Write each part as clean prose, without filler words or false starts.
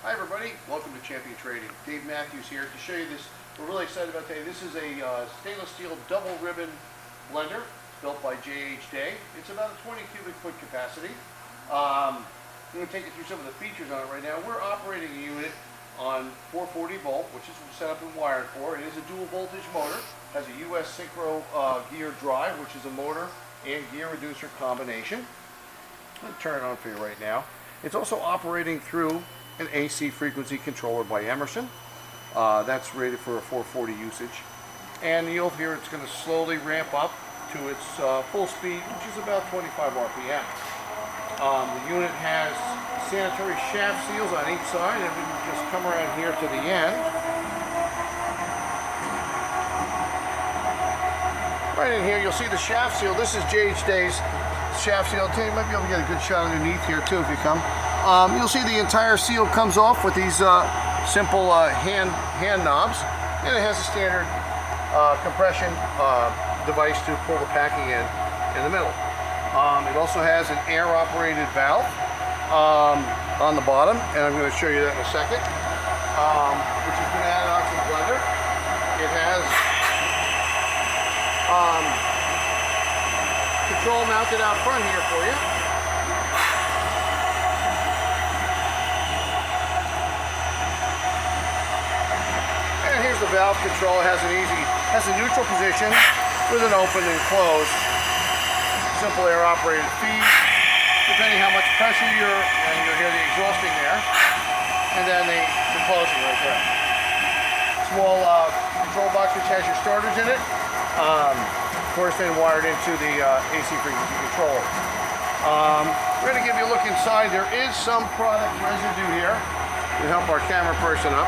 Hi everybody, welcome to Champion Trading. Dave Matthews here to show you this. We're really excited about today. This is a stainless steel double ribbon blender built by J.H. Day. It's about a 20 cubic foot capacity. I'm going to take you through some of the features on it right now. We're operating a unit on 440 volt, which is set up and wired for. It is a dual voltage motor. Has a US synchro gear drive, which is a motor and gear reducer combination. I'm going to turn it on for you right now. It's also operating through an AC frequency controller by Emerson. That's rated for a 440 usage. And you'll hear it's going to slowly ramp up to its full speed, which is about 25 RPM. The unit has sanitary shaft seals on each side, and we can just come around here to the end. Right in here, you'll see the shaft seal. This is J.H. Day's shaft seal. You might be able to get a good shot underneath here too if you come. You'll see the entire seal comes off with these simple hand knobs, and it has a standard compression device to pull the packing in the middle. It also has an air-operated valve on the bottom, and I'm going to show you that in a second, which has been added onto the blender. It has control mounted out front here for you. And here's the valve control. It has a neutral position with an open and close. Simple air operated feed. Depending how much pressure you'll hear the exhausting there. And then the closing right there. Small control box which has your starters in it. Of course, then wired into the AC frequency controller. We're going to give you a look inside. There is some product residue here to help our camera person up.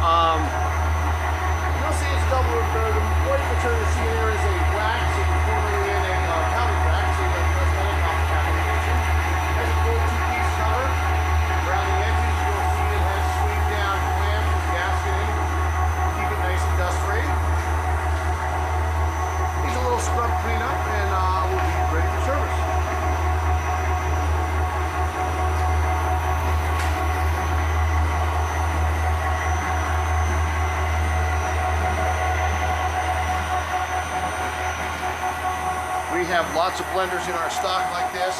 You'll see it's double ribbon. What you turn to see there is a wax, formerly in a powder wax, so you have cosmetic application. It has a full two-piece cover. Around the edges, you'll see it has swing down clamps with gasketing. Keep it nice and dust free. Needs a little scrub cleanup, and we'll be ready for service. We have lots of blenders in our stock like this.